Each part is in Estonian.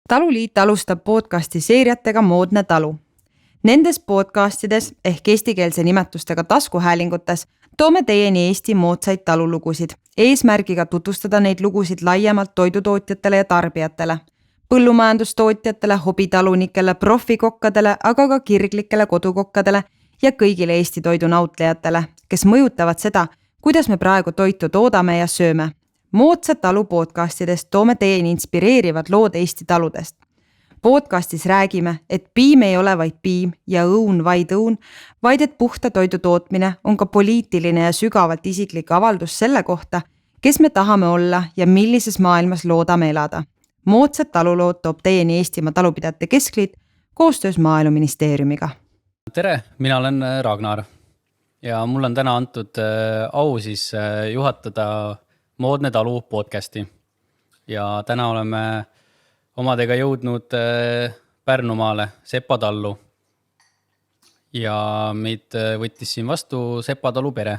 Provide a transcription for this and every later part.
Taluliit alustab podcasti seeriatega Moodne talu. Nendes podcastides ehk eestikeelse nimetustega taskuhäälingutes toome teieni Eesti moodsaid talulugusid, eesmärgiga tutvustada neid lugusid laiemalt toidutootjatele ja tarbijatele, põllumajandustootjatele, hobitalunikele, profikokkadele, aga ka kirglikele kodukokkadele ja kõigile Eesti toidu nautlejatele, kes mõjutavad seda, kuidas me praegu toitu toodame ja sööme. Moodsad talu podcastidest toome teieni inspireerivad lood Eesti taludest. Podcastis räägime, et piim ei ole vaid piim ja õun vaid õun, vaid et puhta toidu tootmine on ka poliitiline ja sügavalt isiklik avaldus selle kohta, kes me tahame olla ja millises maailmas loodame elada. Moodsad talulood toob teieni Eestimaa Talupidajate Keskliit koostöös Maaeluministeeriumiga. Tere, mina olen Ragnar ja mul on täna antud au siis juhatada Moodne talu podcasti ja täna oleme omadega jõudnud Pärnumaale Sepa tallu ja meid võttis siin vastu Sepa talu pere.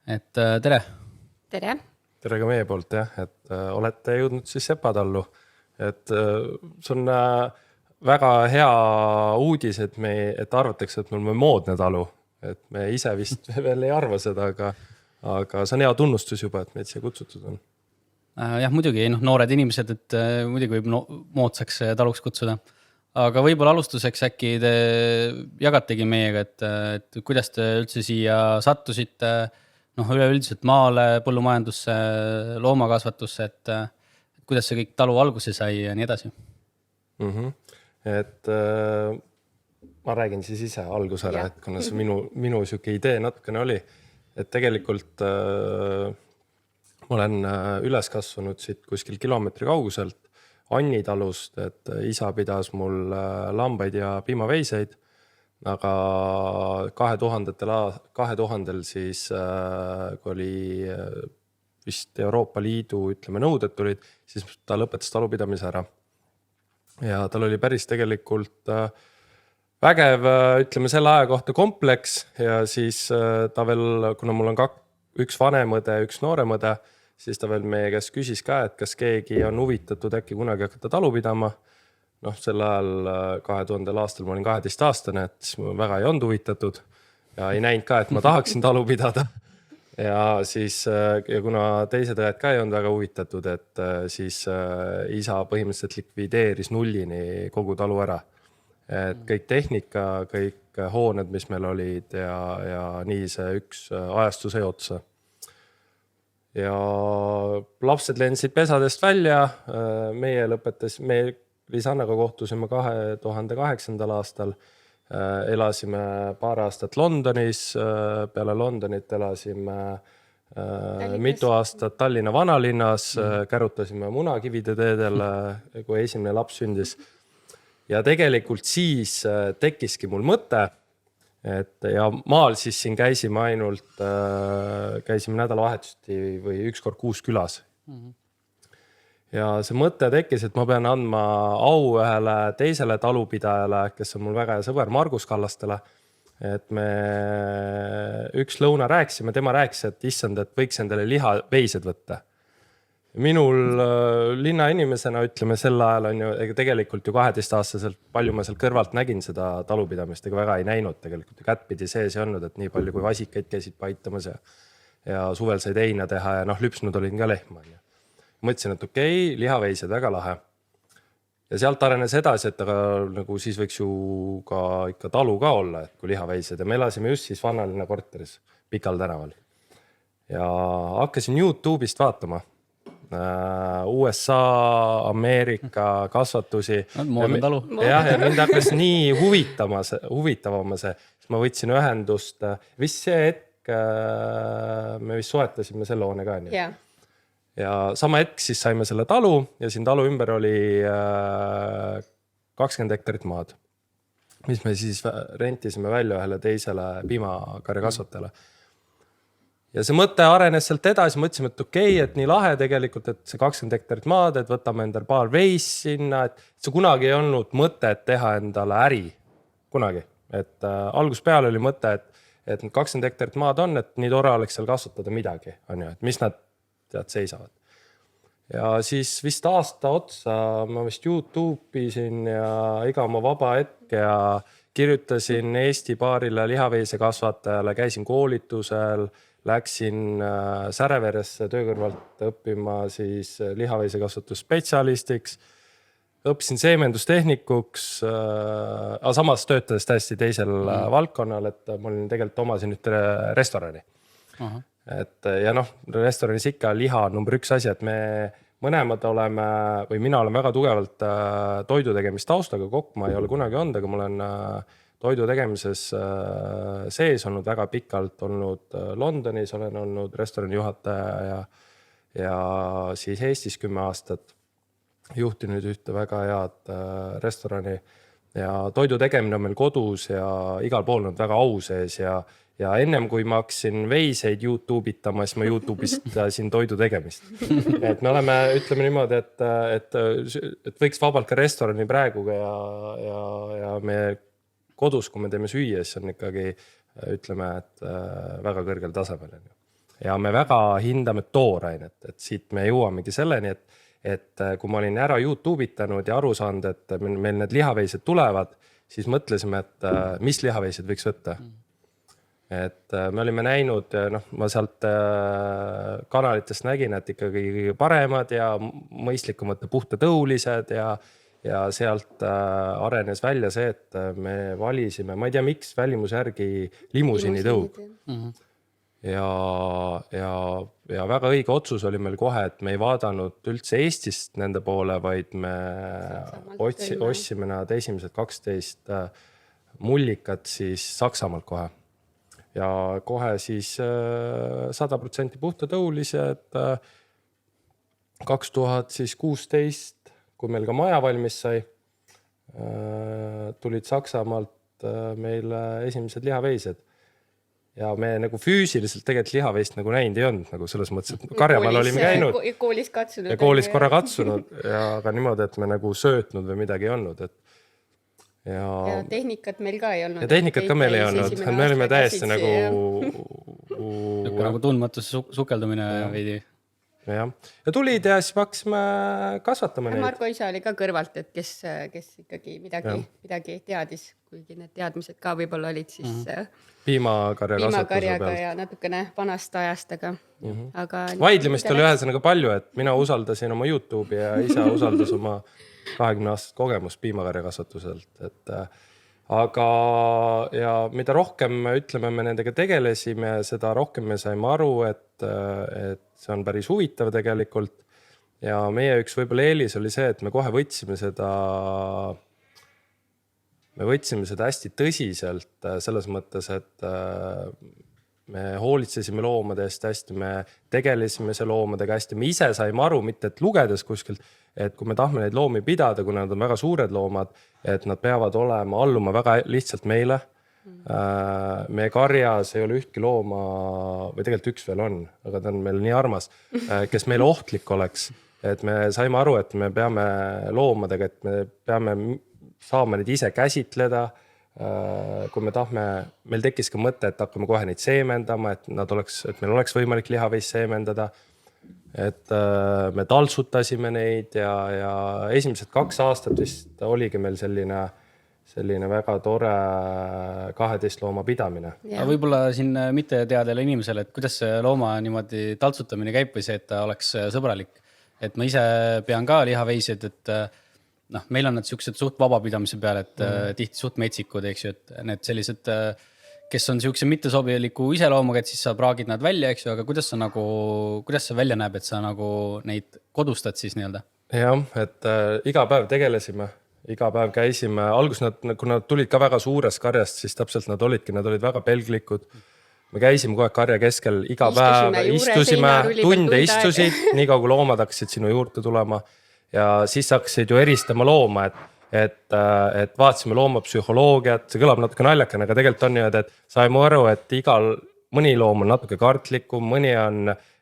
Et tere! Tere! Tere ka meie poolt, jah, et olete jõudnud siis Sepa tallu. Et see on väga hea uudis, et arvatakse, et me oleme moodne talu. Et me ise vist veel ei arva seda, aga see on hea tunnustus juba, et meid siia kutsutud on. Jah, muidugi noored inimesed, et muidugi võib moodsaks taluks kutsuda. Aga võib-olla alustuseks äkki te jagategi meiega, et kuidas te üldse siia sattusite, üleüldiselt maale, põllumajandusse, loomakasvatusse, et kuidas see kõik talu alguse sai ja nii edasi? Et ma räägin siis ise alguse ära, et kuna see minu siuke idee natukene oli, et tegelikult ma olen üles kasvanud siit kuskil kilomeetri kauguselt Anni talust, et isa pidas mul lambaid ja piimaveiseid, aga 2000 siis, kui oli vist Euroopa Liidu nõuded tulid, siis ta lõpetas talupidamise ära. Ja tal oli päris tegelikult vägev, selle aja kohta kompleks ja siis ta veel, kuna mul on üks vanemõde, üks nooremõde, siis ta veel meie käest küsis ka, et kas keegi on huvitatud äkki kunagi hakata talu pidama. Sel ajal 2000 aastal ma olin 12-aastane, et siis ma väga ei olnud huvitatud ja ei näinud ka, et ma tahaksin talu pidada. Ja siis, ja kuna teised õed ka ei olnud väga huvitatud, et siis isa põhimõtteliselt likvideeris nullini kogu talu ära. Et kõik tehnika, kõik hooned, mis meil olid ja nii see üks ajastus ei otsa. Ja lapsed lendasid pesadest välja, meie Lisannaga kohtusime 2008. aastal, elasime paar aastat Londonis, peale Londonit elasime mitu aastat Tallinna vanalinnas, kärutasime munakivide teedel, kui esimene laps sündis. Ja tegelikult siis tekkiski mul mõte, ja maal siis siin käisime nädalavahetusti või üks kord kuus külas. Ja see mõte tekkis, et ma pean andma au ühele teisele talupidajale, kes on mul väga hea sõber Margus Kallastele, et me üks lõuna rääkisime, tema rääkis, et issand, et võiks endale lihaveised võtta. Minul linna inimesena, sel ajal on ju tegelikult ju 12-aastaselt palju ma seal kõrvalt nägin seda talupidamist, ega väga ei näinud tegelikult. Kättpidi sees ei olnud, et nii palju kui vasikaid käisid paitamas ja suvel said heina teha ja lüpsnud olin ka lehma. Mõtlesin, et okei, lihaveised väga lahe. Ja sealt arenes edasi, et nagu siis võiks ju ka ikka talu ka olla, et kui lihaveised. Ja me elasime just siis vanalinna korteris Pikal tänaval. Ja hakkasin YouTube'ist vaatama. USA, Ameerika kasvatusi. Moodne talu. Ja mind hakkas nii huvitavama see. Siis ma võtsin ühendust. Vist see hetk me vist soetasime selle hoone ka. Ja sama hetk siis saime selle talu ja siin talu ümber oli 20 hektarit maad, mis me siis rentisime välja ühele teisele piimakarja kasvatajale. Ja see mõte arenes sealt edasi, mõtlesime, et okei, et nii lahe tegelikult, et see 20 hektarit maad, et võtame endale paar veis sinna, et see kunagi ei olnud mõte, et teha endale äri. Kunagi. Et algus peale oli mõte, et 20 hektarit maad on, et nii tore oleks seal kasvatada midagi, on ju, et mis nad seisavad. ja siis vist aasta otsa ma vist YouTube isin ja iga oma vaba hetk ja kirjutasin Eesti paarile lihaveisekasvatajale, käisin koolitusel, läksin Säreveresse töö kõrvalt õppima siis lihaveisekasvatusspetsialistiks, õppisin seemendustehnikuks, aga samas töötades täiesti teisel valdkonnal, et ma olin tegelikult omasin ühte restorani. Et ja noh, restoranis ikka liha on number 1 asi, et me mõlemad oleme, või mina olen väga tugevalt toidu tegemist taustaga, kokk ma ei ole kunagi olnud, aga ma olen toidu tegemises sees olnud väga pikalt, olnud Londonis, olen olnud restorani juhataja ja siis Eestis 10 aastat. Juhtinud ühte väga head restorani ja toidu tegemine on meil kodus ja igal pool on väga au sees ja ennem kui ma hakkasin veiseid YouTube itama, siis ma YouTube'istasin toidu tegemist. Et me oleme, ütleme niimoodi, et võiks vabalt ka restorani praegu ja me kodus, kui me teeme süüa, siis on ikkagi, ütleme, et väga kõrgel tasemel. Ja me väga hindame toorainet, et siit me jõuamegi selleni, et kui ma olin ära YouTube itanud ja aru saanud, et meil need lihaveised tulevad, siis mõtlesime, et mis lihaveised võiks võtta. Et me olime näinud, ma sealt kanalitest nägin, et ikkagi paremad ja mõistlikumad puhtatõulised ja sealt arenes välja see, et me valisime, ma ei tea miks, välimuse järgi limusini tõug. Ja väga õige otsus oli meil kohe, et me ei vaadanud üldse Eestist nende poole, vaid me ostsime nad esimesed 12 mullikat siis Saksamaalt kohe. Ja kohe siis 100% puhtatõulised 2016, kui meil ka maja valmis sai, tulid Saksamaalt meile esimesed lihaveised. Ja me nagu füüsiliselt tegelikult lihaveist nagu näinud ei olnud, nagu selles mõttes, et Karjamaal olime käinud. Koolis katsunud. Ja koolis korra katsunud, aga niimoodi, et me nagu söötnud või midagi ei olnud. Ja tehnikat meil ka ei olnud. Ja tehnikat ka meil ei olnud. Me olime täiesti nagu tundmatus sukeldumine veidi. Ja tulid ja siis hakkasime kasvatama neid. Marko isa oli ka kõrvalt, et kes ikkagi midagi teadis, kuigi need teadmised ka võib-olla olid siis piimakarjaga ja natukene vanast ajast, aga vaidlemist oli ühesõnaga palju, et mina usaldasin oma YouTube'i ja isa usaldas oma 20 aastast kogemust piimakarja kasvatuselt, aga ja mida rohkem ütleme, me nendega tegelesime, seda rohkem me saime aru, et see on päris huvitav tegelikult ja meie üks võib-olla eelis oli see, et me kohe võtsime seda hästi tõsiselt selles mõttes, et me hoolitsesime loomadest hästi, me tegelesime see loomadega hästi, me ise saime aru, mitte et lugedes kuskilt, et kui me tahame neid loomi pidada, kui nad on väga suured loomad, et nad peavad alluma väga lihtsalt meile. Meie karjas ei ole ühtki looma, või tegelikult üks veel on, aga ta on meil nii armas, kes meile ohtlik oleks. Et me saime aru, et me peame loomadega, et me peame saama neid ise käsitleda. Kui me tahme, meil tekkis ka mõte, et hakkame kohe neid seemendama, et meil oleks võimalik lihaveist seemendada. Et me taltsutasime neid ja esimesed 2 aastat vist oligi meil selline väga tore 12 looma pidamine. Võib-olla siin mitte teadele inimesele, et kuidas see looma niimoodi taltsutamine käib või see, et ta oleks sõbralik. Et ma ise pean ka lihaveised, et meil on need sellised suht vabapidamise peal, et tihti suht metsikud, eks ju, et need sellised, kes on selline mittesobiliku iseloomuga, et siis sa praagid nad välja, eks ju, aga kuidas see välja näeb, et sa nagu neid kodustad siis nii-öelda? Jah, et iga päev tegelesime. Iga päev käisime, algus kui nad tulid ka väga suurest karjast, siis täpselt nad olid väga pelglikud. Me käisime kohe karja keskel, iga päev istusime, tunde istusid, nii kaua kui loomad hakkasid sinu juurde tulema ja siis hakkasid ju eristama looma, et vaatasime loomapsühholoogiat, see kõlab natuke naljakana, aga tegelikult on niimoodi, et saime aru, et mõni loom on natuke kartlikum, mõni on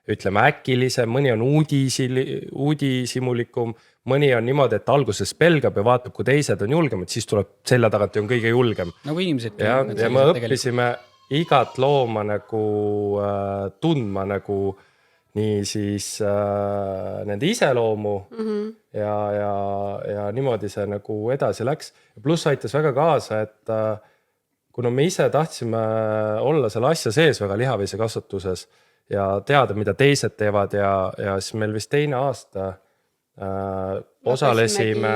ütleme äkilisem, mõni on uudisimulikum, mõni on niimoodi, et alguses pelgab ja vaatab, kui teised on julgemad, siis tuleb selja tagant ja on kõige julgem. Nagu inimesed. Ja me õppisime igat looma nagu tundma nagu nii siis nende iseloomu ja niimoodi see nagu edasi läks. Pluss aitas väga kaasa, et kuna me ise tahtsime olla selle asja sees väga lihaveise kasvatuses ja teada, mida teised teevad ja siis meil vist teine aasta osalesime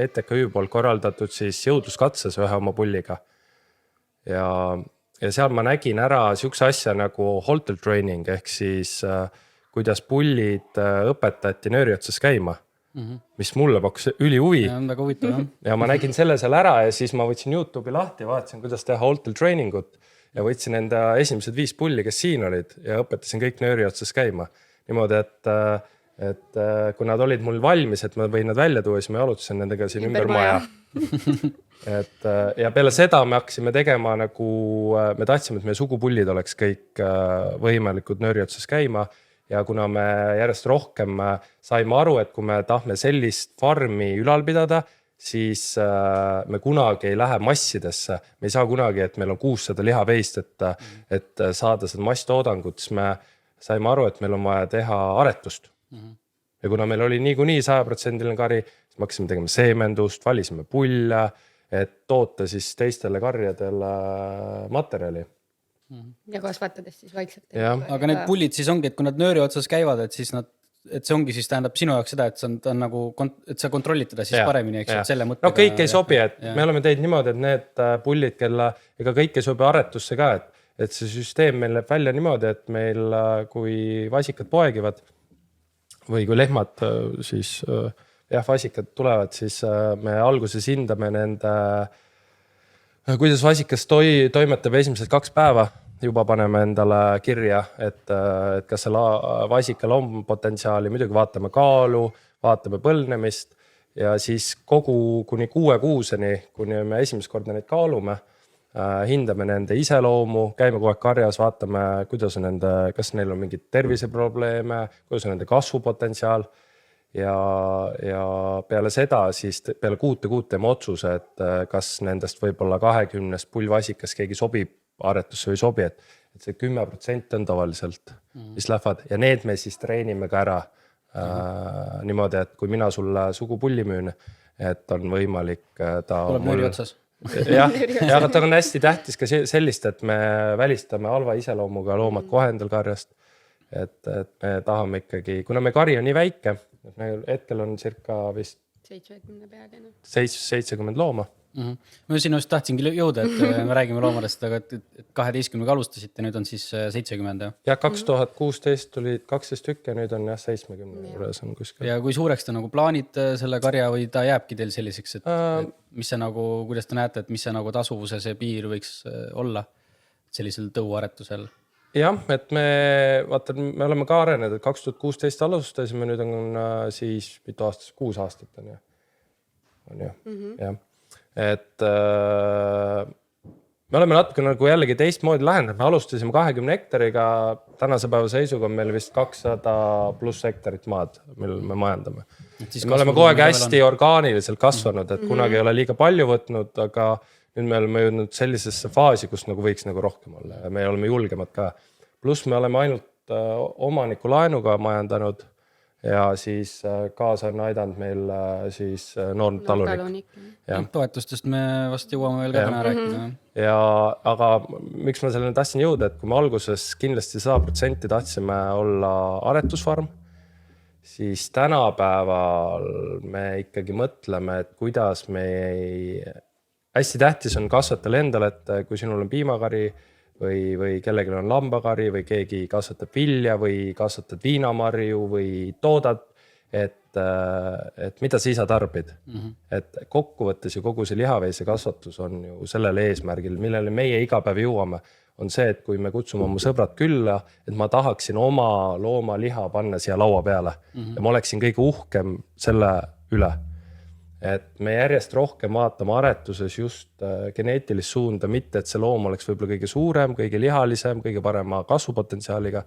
ETKÜ poolt korraldatud siis jõudluskatses ühe oma pulliga. Ja seal ma nägin ära siukse asja nagu halter training ehk siis kuidas pullid õpetati nööri otsas käima, mis mulle pakkus üli huvi. Väga huvitav, jah. Ja ma nägin selle seal ära ja siis ma võtsin YouTube'i lahti ja vaatasin, kuidas teha halter trainingut ja võtsin enda esimesed 5 pulli, kes siin olid ja õpetasin kõik nööri otsas käima. Niimoodi, et kui nad olid mul valmis, et ma võin nad välja tuua, siis ma jalutasin nendega siin ümber maja. Ja peale seda me hakkasime tegema nagu, me tahtsime, et meie sugupullid oleks kõik võimalikud nööri otsas käima ja kuna me järjest rohkem saime aru, et kui me tahame sellist farmi ülal pidada, siis me kunagi ei lähe massidesse. Me ei saa kunagi, et meil on 600 lihaveist, et saada seda masstoodangut, siis me saime aru, et meil on vaja teha aretust. Ja kuna meil oli niikuinii 100% kari, siis me hakkasime tegema seemendust, valisime pulle, et toota siis teistele karjadele materjali. Ja kasvatades siis vaikselt. Aga need pullid siis ongi, et kui nad nööri otsas käivad, et siis et see ongi siis tähendab sinu jaoks seda, et see on nagu, et sa kontrollid teda siis paremini, eks, et selle mõttega. No kõik ei sobi, et me oleme teinud niimoodi, et need pullid, kelle ega kõik ei sobi aretusse ka, et see süsteem meil läheb välja niimoodi, et meil, kui vasikad poegivad või kui lehmad siis vasikad tulevad, siis me alguses hindame nende, kuidas vasikas toimetab esimesed 2 päeva, juba paneme endale kirja, et kas seal vasikal on potentsiaali, muidugi vaatame kaalu, vaatame põlnemist ja siis kogu kuni 6 kuuseni, kuni me esimest korda neid kaalume, hindame nende iseloomu, käime kogu aeg karjas, vaatame, kuidas on nende, kas neil on mingid terviseprobleeme, kuidas on nende kasvupotentsiaal ja peale seda siis peale 6 kuud teeme otsuse, et kas nendest võib-olla 20 pullvasikas keegi sobib aretusse või sobi, et see 10% on tavaliselt, mis lähevad ja need me siis treenime ka ära niimoodi, et kui mina sulle sugupulli müün, et on võimalik ta tuleb nööri otsas. Aga ta on hästi tähtis ka sellist, et me välistame halva iseloomuga loomad kohe endal karjast, et me tahame ikkagi, kuna me kari on nii väike, et meil hetkel on circa vist 70 peale. 70 looma. Ma sinust tahtsingi jõuda, et me räägime loomadest, aga et 12-ga alustasite, nüüd on siis 70. Ja 2016 tulid 12 tükki ja nüüd on 70 juures on kuskil. Ja kui suureks te nagu plaanid selle karja või ta jääbki teil selliseks, et mis see nagu, kuidas te näete, et mis see nagu tasuvuse see piir võiks olla sellisel tõuaretusel? Jah, et me oleme ka arenenud, et 2016 alustasime, nüüd on siis mitu aastas, 6 aastat on ju. Jah. Et me oleme natuke nagu jällegi teistmoodi lähendanud, me alustasime 20 hektariga, tänase päeva seisuga on meil vist 200 plus hektarit maad, mil me majandame. Me oleme kogu aeg hästi orgaaniliselt kasvanud, et kunagi ei ole liiga palju võtnud, aga nüüd me oleme jõudnud sellisesse faasi, kus nagu võiks nagu rohkem olla ja me oleme julgemad ka. Pluss me oleme ainult omaniku laenuga majandanud ja siis kaasa on aidanud meil siis noornud talunik. Toetustest me vast jõuame veel ka täna rääkida. Aga miks ma selleni tahtsin jõuda, et kui me alguses kindlasti 100% tahtsime olla aretusfarm, siis tänapäeval me ikkagi mõtleme, et kuidas hästi tähtis on kasvatada endale, et kui sinul on piimakari või kellelgi on lambakari või keegi kasvatab vilja või kasvatad viinamarju või toodad, et mida sa ise tarbid. Et kokkuvõttes ju kogu see lihaveise kasvatus on ju sellel eesmärgil, millele meie iga päev jõuame, on see, et kui me kutsume oma sõbrad külla, et ma tahaksin oma looma liha panna siia laua peale ja ma oleksin kõige uhkem selle üle. Et me järjest rohkem vaatame aretuses just geneetilist suunda, mitte et see loom oleks võib-olla kõige suurem, kõige lihalisem, kõige parema kasvupotentsiaaliga,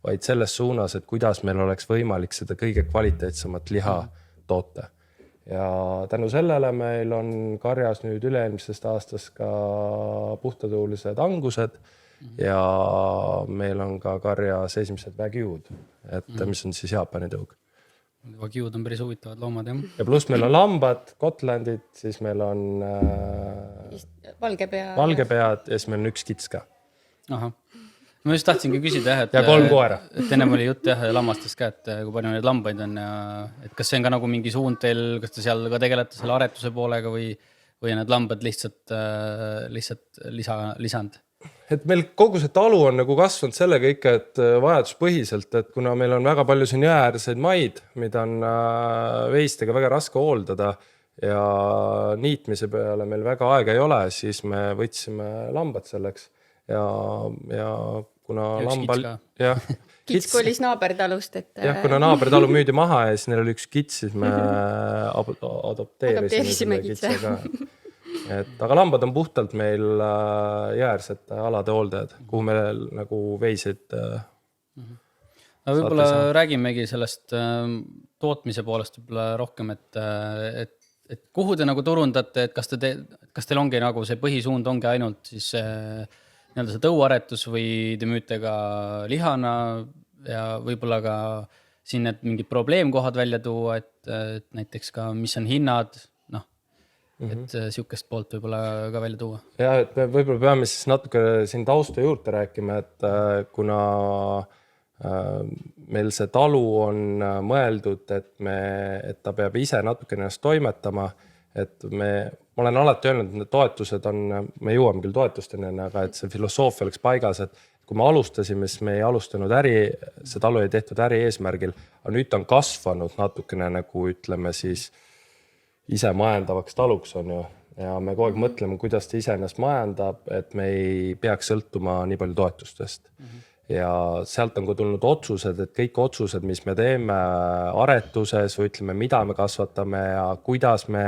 vaid selles suunas, et kuidas meil oleks võimalik seda kõige kvaliteetsemat liha toota. Ja tänu sellele meil on karjas nüüd üle-eelmisest aastast ka puhtatuulised angused ja meil on ka karjas esimesed vägiud, et mis on siis Jaapani tõug. Vagiud on päris huvitavad loomad, jah. Ja pluss meil on lambad, Gotlandid, siis meil on valgepead ja siis meil on üks kits ka. Ahah. Ma just tahtsingi küsida, ja 3 koera. Et ennem oli jutt lammastest ka, et kui palju neid lambaid on ja et kas see on ka nagu mingi suund teil, kas te seal ka tegelete selle aretuse poolega või need lambad lihtsalt lisand? Et meil kogu see talu on nagu kasvanud sellega ikka, et vajaduspõhiselt, et kuna meil on väga palju siin jõeäärseid maid, mida on veistega väga raske hooldada ja niitmise peale meil väga aega ei ole, siis me võtsime lambad selleks ja kuna lambal... Kits kolis naabertalust, et... Jah, kuna naabertalu müüdi maha ja siis neil oli üks kits, siis me adopteerisime kitse ka. Aga lambad on puhtalt meil jäärsete alade hooldajad, kuhu me nagu veisid võib-olla räägimegi sellest tootmise poolest võib-olla rohkem, et kuhu te nagu turundate, et kas teil ongi nagu see põhisuund ongi ainult siis nii-öelda see tõuaretus või te müüte ka lihana ja võib-olla ka siin need mingid probleemkohad välja tuua, et näiteks ka mis on hinnad, et siukest poolt võib-olla ka välja tuua. Ja, et me võib-olla peame siis natuke siin tausta juurde rääkima, et kuna meil see talu on mõeldud, et ta peab ise natuke ennast toimetama, et ma olen alati öelnud, et need toetused on, me jõuame küll toetusteni, aga et see filosoofia oleks paigas, et kui me alustasime, siis me ei alustanud see talu ei tehtud äri eesmärgil, aga nüüd on kasvanud natukene nagu ütleme siis ise majandavaks taluks on ju ja me kogu aeg mõtleme, kuidas ta ise ennast majandab, et me ei peaks sõltuma nii palju toetustest. Ja sealt on ka tulnud otsused, et kõik otsused, mis me teeme aretuses või ütleme, mida me kasvatame ja kuidas me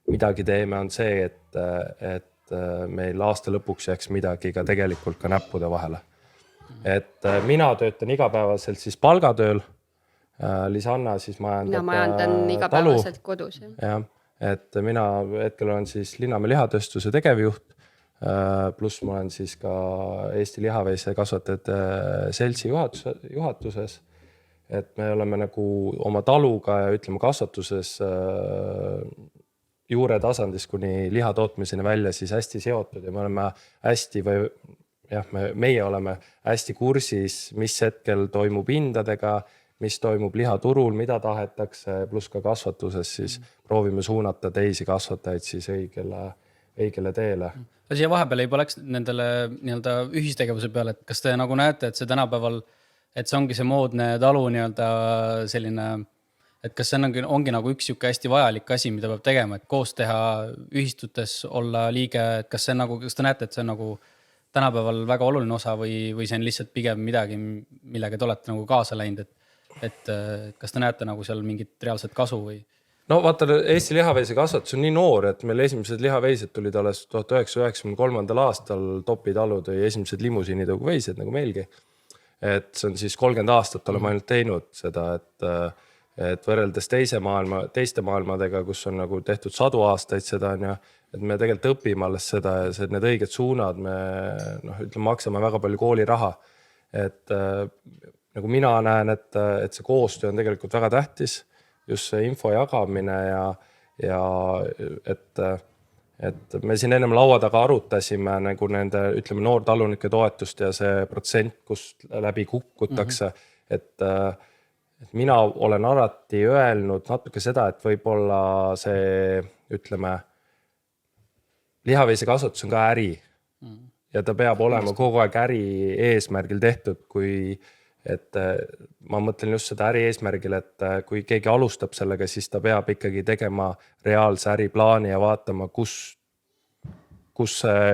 midagi teeme, on see, et meil aasta lõpuks jääks midagi ka tegelikult ka näppude vahele. Et mina töötan igapäevaselt siis palgatööl, Lisanna siis mina majandan igapäevaselt kodus. Ja, et mina hetkel olen siis Linnamäe lihatööstuse tegevjuht, pluss ma olen siis ka Eesti lihaveise kasvatajate seltsi juhatuses, et me oleme nagu oma taluga ja ütleme kasvatuses juure tasandis kuni liha tootmiseni välja siis hästi seotud ja me oleme hästi meie oleme hästi kursis, mis hetkel toimub hindadega, mis toimub lihaturul, mida tahetakse, pluss ka kasvatuses, siis proovime suunata teisi kasvatajaid siis õigele teele. Siia vahepeal ei poleks nendele nii-öelda ühistegevuse peale, et kas te nagu näete, et see tänapäeval, et see ongi see moodne talu nii-öelda selline, et kas see ongi nagu üks siuke hästi vajalik asi, mida peab tegema, et koos teha ühistutes olla liige, et kas te näete, et see on nagu tänapäeval väga oluline osa või see on lihtsalt pigem midagi, millega te olete nagu kaasa läinud, et kas te näete nagu seal mingit reaalset kasu või? No vaata, Eesti lihaveise kasvatus on nii noor, et meil esimesed lihaveised tulid alles 1993. aastal Topi-talu tõi esimesed limusiinitõugu veised nagu meilgi. Et see on siis 30 aastat oleme ainult teinud seda, et võrreldes teiste maailmadega, kus on nagu tehtud 100 aastaid seda on ja et me tegelikult õpime alles seda ja need õiged suunad, me maksame väga palju kooliraha. Et nagu mina näen, et see koostöö on tegelikult väga tähtis, just see info jagamine ja et me siin ennem laua taga arutasime nagu nende, ütleme, noortalunike toetust ja see protsent, kust läbi kukkutakse, et mina olen alati öelnud natuke seda, et võib-olla see, ütleme, lihaveise kasvatus on ka äri ja ta peab olema kogu aeg äri eesmärgil tehtud, et ma mõtlen just seda äri eesmärgil, et kui keegi alustab sellega, siis ta peab ikkagi tegema reaalse äriplaani ja vaatama, kus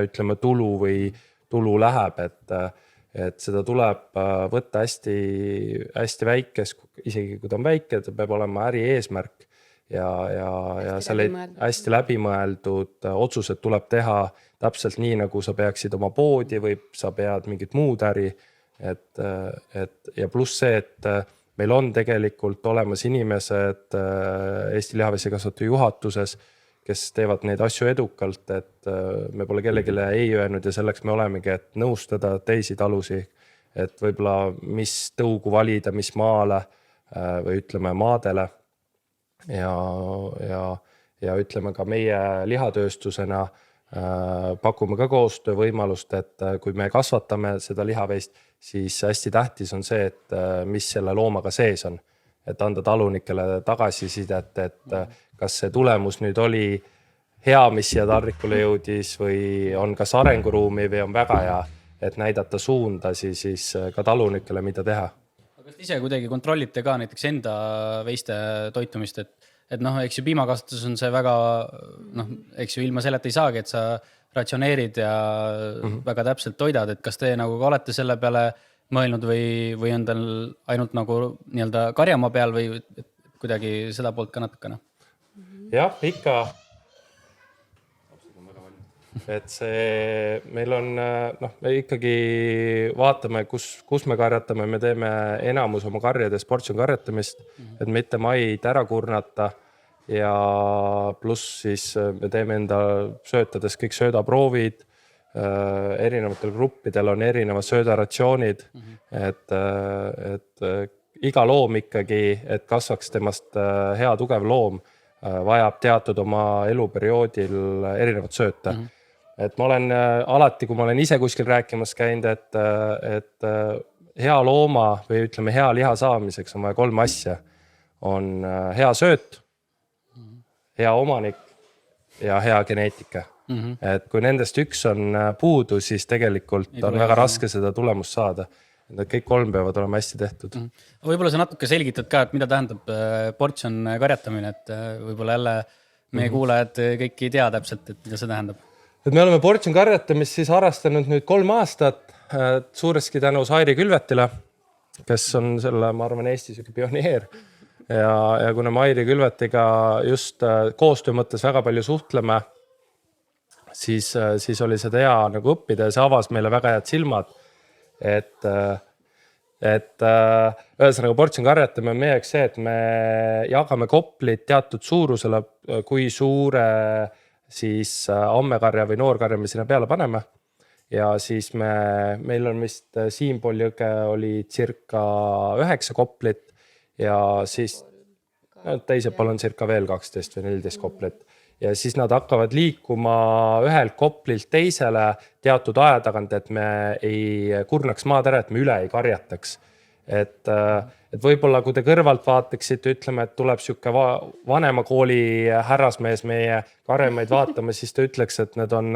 ütleme tulu läheb, et seda tuleb võtta hästi väikes, isegi kui ta on väike, ta peab olema äri eesmärk ja selle hästi läbimõeldud otsused tuleb teha täpselt nii, nagu sa peaksid oma poodi või sa pead mingit muud äri. Ja pluss see, et meil on tegelikult olemas inimesed Eesti lihaveise kasvataja juhatuses, kes teevad neid asju edukalt, et me pole kellelegi ei öelnud ja selleks me olemegi, et nõustada teisi talusid, et võib-olla mis tõugu valida, mis maale või ütleme maadele ja ütleme ka meie lihatööstusena pakume ka koostöövõimalust, et kui me kasvatame seda lihaveist, siis hästi tähtis on see, et mis selle loomaga sees on, et anda talunikele tagasisidet, et kas see tulemus nüüd oli hea, mis siia tarvikule jõudis või on kas arenguruumi või on väga hea, et näidata suunda siis ka talunikele, mida teha. Aga kas ise kuidagi kontrollite ka näiteks enda veiste toitumist, et noh, eks ju piimakasvatus on see väga, noh, eks ju ilma selleta ei saagi, et sa ratsioneerid ja väga täpselt toidad, et kas te nagu ka olete selle peale mõelnud või on tal ainult nagu nii-öelda karjamaa peal või kuidagi seda poolt ka natukene? Jah, ikka. Et see, meil on, noh, me ikkagi vaatame, kus me karjatame, me teeme enamus oma karjades portsjonkarjatamist, et mitte maid ära kurnata ja pluss siis me teeme enda söötades kõik söödaproovid, erinevatel gruppidel on erinevad söödaratsioonid, et iga loom ikkagi, et kasvaks temast hea tugev loom, vajab teatud oma eluperioodil erinevat sööta. Et ma olen alati, kui ma olen ise kuskil rääkimas käinud, et hea looma või ütleme hea liha saamiseks on vaja 3 asja. On hea sööt, hea omanik ja hea geneetika. Et kui nendest üks on puudu, siis tegelikult on väga raske seda tulemust saada. Need kõik 3 peavad olema hästi tehtud. Võib-olla sa natuke selgitad ka, et mida tähendab portsjon karjatamine, et võib-olla jälle meie kuulajad kõik ei tea täpselt, et mida see tähendab. Et me oleme portsjon karjatamist siis harrastanud nüüd 3 aastat, suureski tänu Sairi Külvetile, kes on selle, ma arvan, Eestis pioneer. Ja kuna me Airi Külvetiga just koostöö mõttes väga palju suhtleme, siis oli seda hea nagu õppida ja see avas meile väga head silmad. Et ühesõnaga portsjon karjatame on meie jaoks see, et me jagame koplid teatud suurusele, kui suure siis ammekarja või noorkarja me sinna peale paneme. Ja siis meil on vist siinpool jõge oli circa 9 koplit ja siis teisel pool on circa veel 12 või 14 koplit. Ja siis nad hakkavad liikuma ühelt koplilt teisele teatud aja tagant, et me ei kurnaks maad ära, et me üle ei karjataks. Et võib-olla kui te kõrvalt vaataksite, ütleme, et tuleb siuke vanema kooli härrasmees meie karjamaid vaatama, siis ta ütleks, et need on,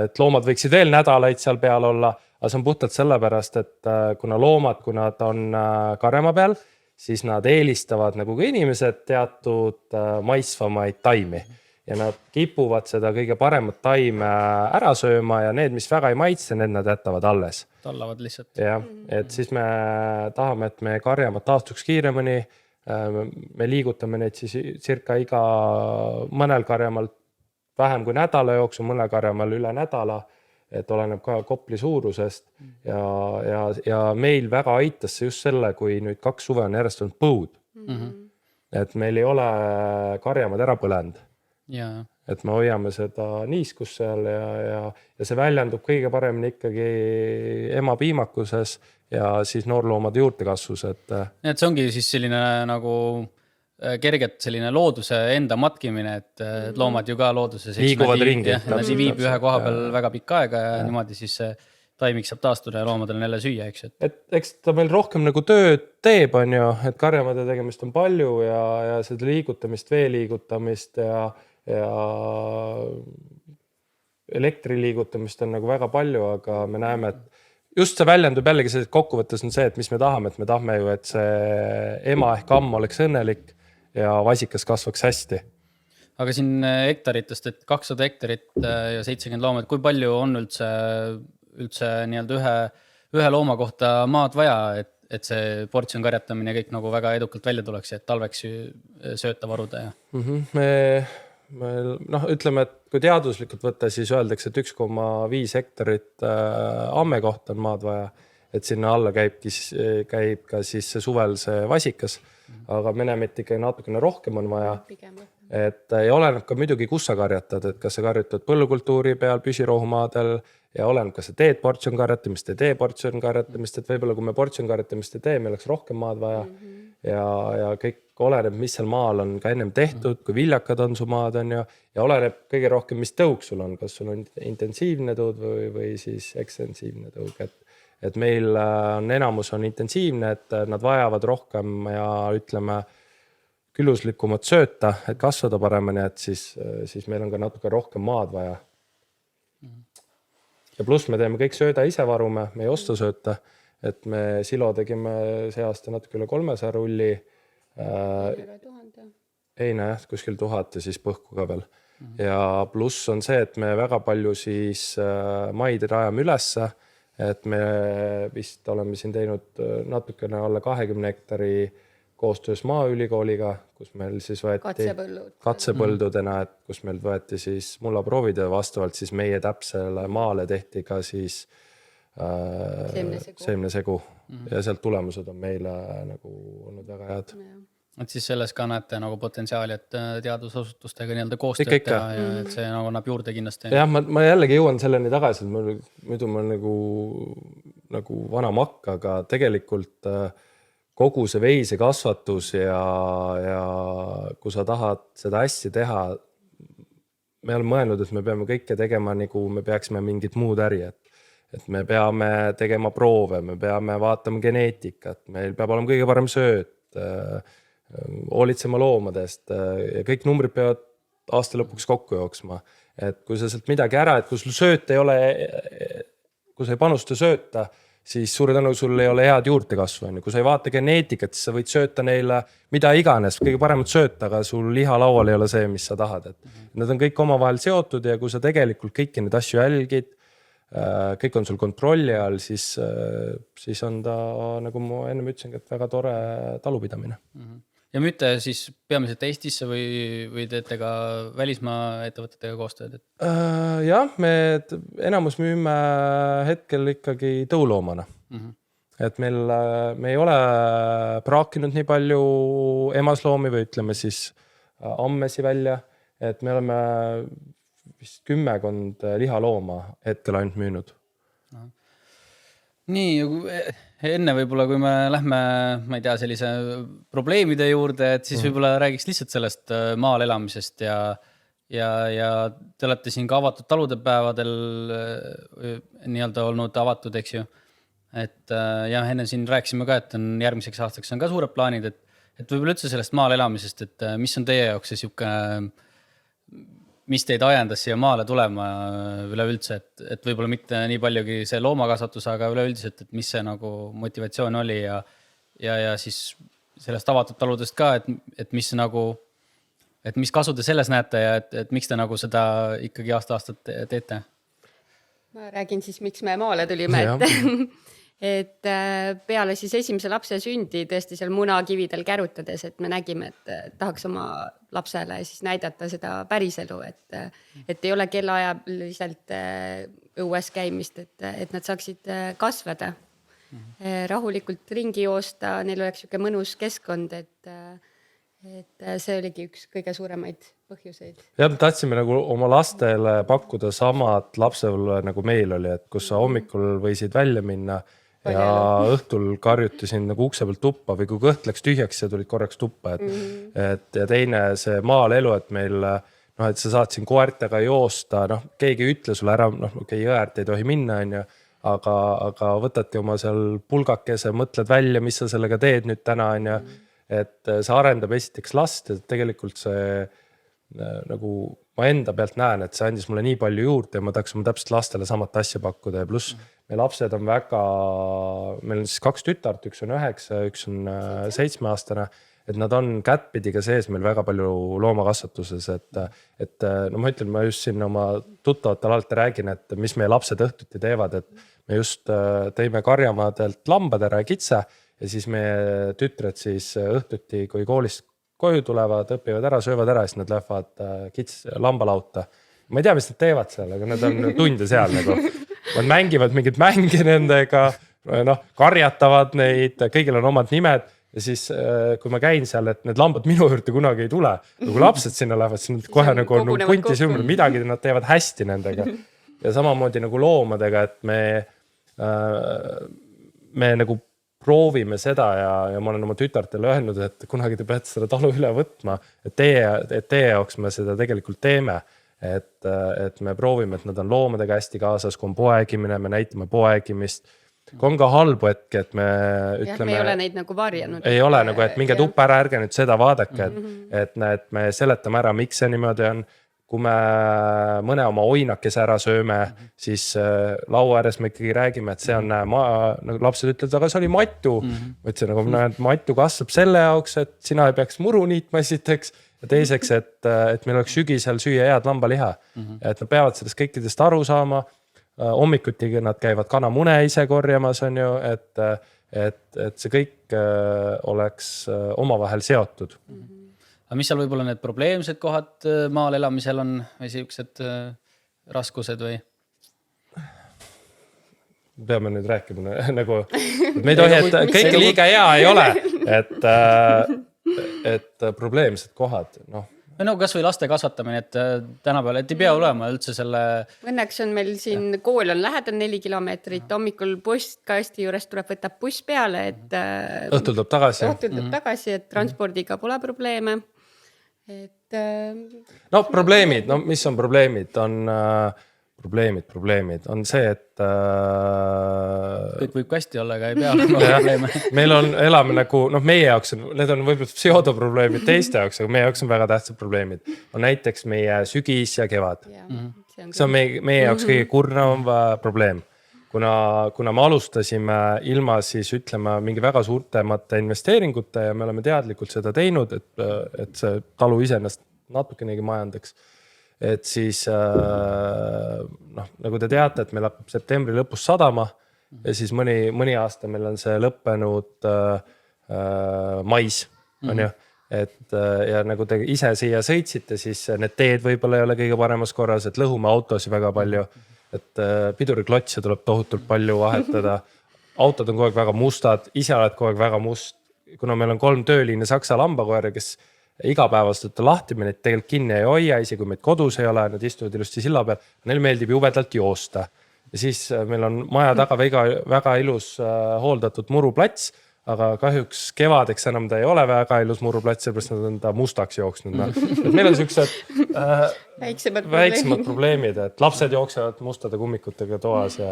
et loomad võiksid veel nädalaid seal peal olla, aga see on puhtalt sellepärast, et kuna loomad, kui nad on karjama peal, siis nad eelistavad nagu ka inimesed teatud maisvamaid taimi ja nad kipuvad seda kõige paremat taime ära sööma ja need, mis väga ei maitse, need nad jätavad alles. Tallavad lihtsalt. Jah, et siis me tahame, et me karjamad taastuks kiiremini. Me liigutame neid siis circa iga mõnel karjamal vähem kui nädala jooksul, mõnel karjamal üle nädala, et oleneb ka kopli suurusest ja meil väga aitas see just selle, kui nüüd 2 suve on järjest olnud põud. Et meil ei ole karjamad ära põlend. Et me hoiame seda niiskus seal ja see väljendub kõige paremini ikkagi ema piimakuses ja siis noorloomade juurtekasvus. Et see ongi siis selline nagu kerget selline looduse enda matkimine, et loomad ju ka looduses liiguvad ringi. Nad ei viibi ühe koha peal väga pikka aega ja niimoodi siis taimik saab taastuda ja loomadel on jälle süüa, eks. Et eks ta meil rohkem nagu tööd teeb, on ju, et karjamade tegemist on palju ja seda liigutamist, vee liigutamist ja elektri liigutamist on nagu väga palju, aga me näeme, et just see väljendub jällegi see, et kokkuvõttes on see, et mis me tahame, et me tahame ju, et see ema ehk amm oleks õnnelik ja vasikas kasvaks hästi. Aga siin hektaritest, et 200 hektarit ja 70 looma, et kui palju on üldse nii-öelda ühe looma kohta maad vaja, et see portsjon karjatamine kõik nagu väga edukalt välja tuleks ja et talveks sööta varuda ja... ütleme, et kui teaduslikult võtta, siis öeldakse, et 1,5 hektarit amme kohta on maad vaja, et sinna alla käib ka siis see suvel see vasikas, aga me näeme, et ikka natukene rohkem on vaja. et ja oleneb ka muidugi, kus sa karjatad, et kas sa karjutad põllukultuuri peal, püsirohumaadel ja oleneb, kas sa teed portsjonkarjatamist, ei tee portsjonkarjatamist, et võib-olla kui me portsjonkarjatamist ei tee, meil oleks rohkem maad vaja ja kõik oleneb, mis seal maal on ka ennem tehtud, kui viljakad on su maad on ja oleneb kõige rohkem, mis tõug sul on, kas sul on intensiivne tõud või siis ekstensiivne tõug, et meil on enamus on intensiivne, et nad vajavad rohkem ja ütleme külluslikumat sööta, et kasvada paremini, et siis meil on ka natuke rohkem maad vaja. Ja pluss me teeme kõik sööda ise varume, me ei osta sööta, et me silo tegime see aasta natuke üle 300 rulli. Ei näe, kuskil 1000 ja siis põhku ka veel. Ja pluss on see, et me väga palju siis maid rajame ülesse, et me vist oleme siin teinud natukene alla 20 hektari koostöös Maaülikooliga, kus meil siis võeti katsepõldudena, et kus meil võeti siis mullaproovid ja vastavalt siis meie täpsele maale tehti ka siis seemnesegu ja sealt tulemused on meile nagu olnud väga head. Et siis selles ka näete nagu potentsiaali, et teadusasutustega nii-öelda koostööd teha ja et see nagu annab juurde kindlasti. Jah, ma jällegi jõuan selleni tagasi, et muidu ma nagu vana makk, aga tegelikult kogu see veise kasvatus ja kui sa tahad seda hästi teha, me oleme mõelnud, et me peame kõike tegema nagu me peaksime mingit muud äri, et me peame tegema proove, me peame vaatama geneetikat, meil peab olema kõige parem sööt, hoolitsema loomadest ja kõik numbrid peavad aasta lõpuks kokku jooksma. Et kui sa sealt midagi ära, et kui sul sööt ei ole, kui sa ei panusta sööta, siis suure tänu sul ei ole head juurtekasvu. Kui sa ei vaata geneetikat, siis sa võid sööta neile mida iganes, kõige paremat sööta, aga sul liha laual ei ole see, mis sa tahad. Et nad on kõik omavahel seotud ja kui sa tegelikult kõiki neid asju jälgid, kõik on sul kontrolli all, siis on ta, nagu ma enne ütlesin, et väga tore talupidamine. Ja müüte siis peamiselt Eestisse või teete ka välismaa ettevõtetega koostööd? Jah, me enamus müüme hetkel ikkagi tõuloomana. Et me ei ole praakinud nii palju emasloomi või ütleme siis ammesi välja, et me oleme vist 10 lihalooma hetkel ainult müünud. Nii, enne võib-olla, kui me lähme, ma ei tea, sellise probleemide juurde, et siis võib-olla räägiks lihtsalt sellest maal elamisest ja te olete siin ka avatud talude päevadel nii-öelda olnud avatud, eks ju. Et jah, enne siin rääkisime ka, et on järgmiseks aastaks on ka suured plaanid, et võib-olla üldse sellest maal elamisest, et mis on teie jaoks see siuke, mis teid ajendas siia maale tulema üleüldse, et võib-olla mitte nii paljugi see loomakasvatus, aga üleüldiselt, et mis see nagu motivatsioon oli ja siis sellest avatud taludest ka, et mis nagu, et mis kasu te selles näete ja et miks te nagu seda ikkagi aasta-aastat teete? Ma räägin siis, miks me maale tulime, et peale siis esimese lapse sündi tõesti seal munakividel kärutades, et me nägime, et tahaks oma lapsele siis näidata seda päriselu, et ei ole kellaajaliselt õues käimist, et nad saaksid kasvada, rahulikult ringi joosta, neil oleks siuke mõnus keskkond, et see oligi üks kõige suuremaid põhjuseid. Ja me tahtsime nagu oma lastele pakkuda samad lapsepõlve nagu meil oli, et kus sa hommikul võisid välja minna ja õhtul karjutasin nagu ukse pealt tuppa või kui kõht läks tühjaks ja tulid korraks tuppa. Et ja teine see maal elu, et meil, et sa saad siin koertega joosta, keegi ei ütle sulle ära, jõert ei tohi minna, aga võtadki oma seal pulgakese, mõtled välja, mis sa sellega teed nüüd täna, et see arendab esiteks last, et tegelikult see nagu ma enda pealt näen, et see andis mulle nii palju juurde ja ma tahaks oma täpselt lastele samat asja pakkuda ja pluss meie lapsed on väga, meil on siis 2 tütart, üks on 9, üks on 7-aastane, et nad on kättpidi ka sees meil väga palju loomakasvatuses, et ma ütlen, ma just siin oma tuttavatele alati räägin, et mis meie lapsed õhtuti teevad, et me just tõime karjamaadelt lambadera ja kitse ja siis meie tütred siis õhtuti, kui koolist koju tulevad, õpivad ära, söövad ära, siis nad lähevad lambalauta. Ma ei tea, mis nad teevad seal, aga nad on tunde seal nagu. Nad mängivad mingid mänge nendega, karjatavad neid, kõigil on omad nimed ja siis kui ma käin seal, et need lambad minu juurde kunagi ei tule, kui lapsed sinna lähevad, siis nad kohe nagu on puntis ümber, midagi nad teevad hästi nendega. Ja samamoodi nagu loomadega, et me nagu proovime seda ja ma olen oma tütartele öelnud, et kunagi te peate seda talu üle võtma, et teie jaoks me seda tegelikult teeme. Et me proovime, et nad on loomadega hästi kaasas, kui on poegimine, me näitame poegimist. Kui on ka halbu hetki, et me ütleme... me ei ole neid nagu varjanud. Ei ole nagu, et minge tuppa ära, ärge nüüd seda vaadake, et me seletame ära, miks see niimoodi on. Kui me mõne oma oinakese ära sööme, siis laua ääres me ikkagi räägime, et see on, nagu lapsed ütlevad, aga see oli Matu. Ma ütlesin, nagu Matu kasvab selle jaoks, et sina ei peaks muru niitma esiteks ja teiseks, et meil oleks sügisel süüa head lambaliha. Et nad peavad sellest kõikidest aru saama. Hommikuti nad käivad kanamune ise korjamas, on ju, et see kõik oleks omavahel seotud. Aga mis seal võib-olla need probleemsed kohad maal elamisel on või siuksed raskused või? Peame nüüd rääkima nagu, et me ei tohi, et kõik liiga hea ei ole, et probleemsed kohad, noh. No kas või laste kasvatamine, et tänapäeval, et ei pea olema üldse selle... Õnneks on meil siin kool on lähedal 4 kilomeetrit, hommikul postkasti juures tuleb võtta buss peale, et õhtul tuleb tagasi, et transpordiga pole probleeme. No probleemid, no mis on probleemid, on probleemid, on see, et kõik võib hästi olla, aga ei pea olema probleeme. Meil on elame nagu, noh meie jaoks on, need on võib-olla pseudoprobleemid teiste jaoks, aga meie jaoks on väga tähtsad probleemid. On näiteks meie sügis ja kevad. See on meie jaoks kõige kurnavam probleem. Kuna me alustasime ilma siis ütlema mingi väga suurtemate investeeringute ja me oleme teadlikult seda teinud, et see talu iseennast natukenegi majandaks. Et siis, nagu te teate, et meil hakkab septembri lõpus sadama ja siis mõni aasta meil on see lõppenud mais, on ju. Ja nagu te ise siia sõitsite, siis need teed võib-olla ei ole kõige paremas korras, et lõhume autosi väga palju. Et piduriklotse tuleb tohutult palju vahetada. Autod on kogu aeg väga mustad, ise oled kogu aeg väga must. Kuna meil on 3 tööliine saksa lambakoeri, kes igapäevast lahti me neid tegelikult kinni ei hoia, isi kui meid kodus ei ole, nad istuvad ilusti silla peal. Neil meeldib jubedalt joosta. Ja siis meil on maja taga väga ilus hooldatud muruplats, aga kahjuks kevadeks enam ta ei ole väga ilus muruplats, seepärast nad on ta mustaks jooksnud. Et meil on sellised väiksemad probleemid, et lapsed jooksevad mustade kummikutega toas ja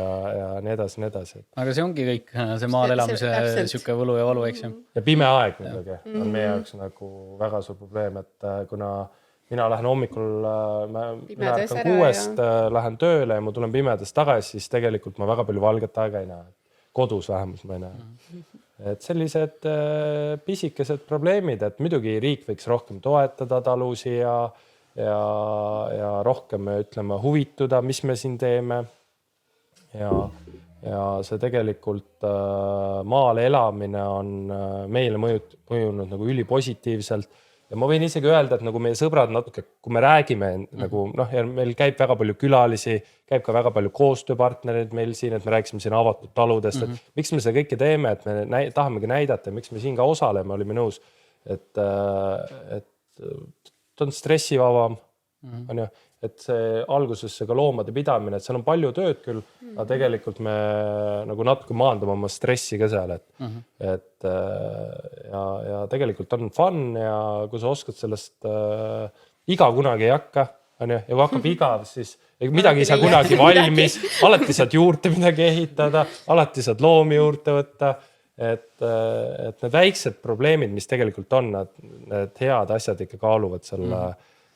nii edasi. Aga see ongi kõik, see maal elamise siuke võlu ja valu, eks ju. Ja pime aeg midagi on meie jaoks nagu väga suur probleem, et kuna mina lähen hommikul, mina ärkan 6, lähen tööle ja ma tulen pimedast tagasi, siis tegelikult ma väga palju valget aega ei näe. Kodus vähemalt ma ei näe. Et sellised pisikesed probleemid, et muidugi riik võiks rohkem toetada talusi ja rohkem ütleme huvituda, mis me siin teeme. Ja see tegelikult maal elamine on meile mõjunud nagu ülipositiivselt. Ja ma võin isegi öelda, et nagu meie sõbrad natuke, kui me räägime, nagu, ja meil käib väga palju külalisi, käib ka väga palju koostööpartnerid meil siin, et me rääksime siin avatud taludest, et miks me seda kõike teeme, et me tahamegi näidata, miks me siin ka osaleme, olime nõus, et on stressivabam, on ju, et see alguses ka loomade pidamine, et seal on palju tööd küll, aga tegelikult me nagu natuke maandame oma stressi ka seal, et ja tegelikult on fun ja kui sa oskad sellest iga kunagi ei hakka, on ju, ja kui hakkab igav, siis midagi ei saa kunagi valmis, alati saad juurde midagi ehitada, alati saad loomi juurde võtta, et need väiksed probleemid, mis tegelikult on, need head asjad ikka kaaluvad selle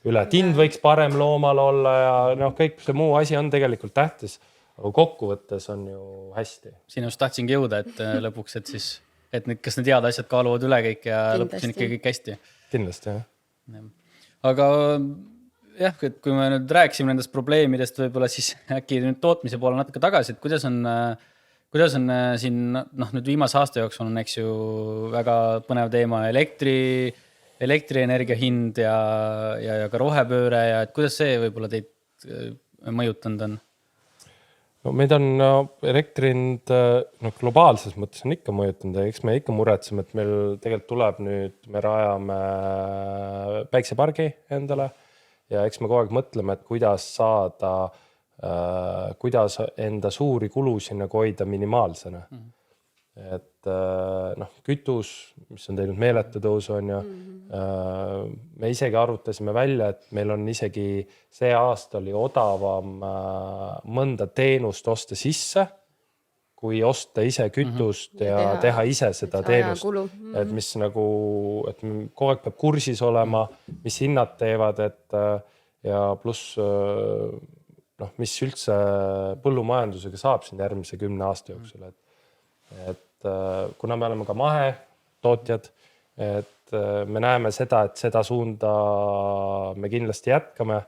üle. Tind võiks parem loomal olla ja kõik see muu asi on tegelikult tähtis, aga kokkuvõttes on ju hästi. Siin just tahtsingi jõuda, et lõpuks, et siis, et kas need head asjad kaaluvad üle kõik ja lõpuks on ikka kõik hästi. Kindlasti, jah. Aga jah, et kui me nüüd rääksime nendest probleemidest, võib-olla siis äkki nüüd tootmise poole natuke tagasi, et kuidas on siin, nüüd viimase aasta jooksul on, eks ju, väga põnev teema elektrienergia hind ja ka rohepööre ja et kuidas see võib-olla teid mõjutanud on? no meid on elektrihind globaalses mõttes on ikka mõjutanud ja eks me ikka muretseme, et meil tegelikult tuleb nüüd, me rajame päiksepargi endale ja eks me kogu aeg mõtleme, et kuidas saada, kuidas enda suuri kulusid nagu hoida minimaalsena. Et kütus, mis on teinud meeletu tõusu on ju, me isegi arutasime välja, et meil on isegi see aasta oli odavam mõnda teenust osta sisse, kui osta ise kütust ja teha ise seda teenust. Et mis nagu, et kogu aeg peab kursis olema, mis hinnad teevad, et ja pluss mis üldse põllumajandusega saab siin järgmise 10 aasta jooksul, et kuna me oleme ka mahetootjad, et me näeme seda, et seda suunda me kindlasti jätkame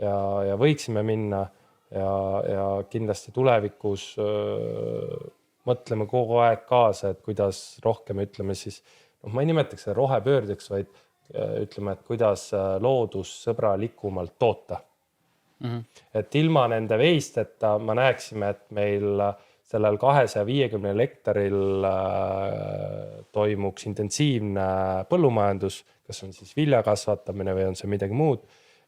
ja võiksime minna ja kindlasti tulevikus mõtleme kogu aeg kaasa, et kuidas rohkem ütleme siis, ma ei nimetaks seda rohepöördeks, vaid ütleme, et kuidas loodussõbralikumalt toota. Et ilma nende veisteta ma näeksime, et meil sellel 250 hektaril toimuks intensiivne põllumajandus, kas on siis vilja kasvatamine või on see midagi muud.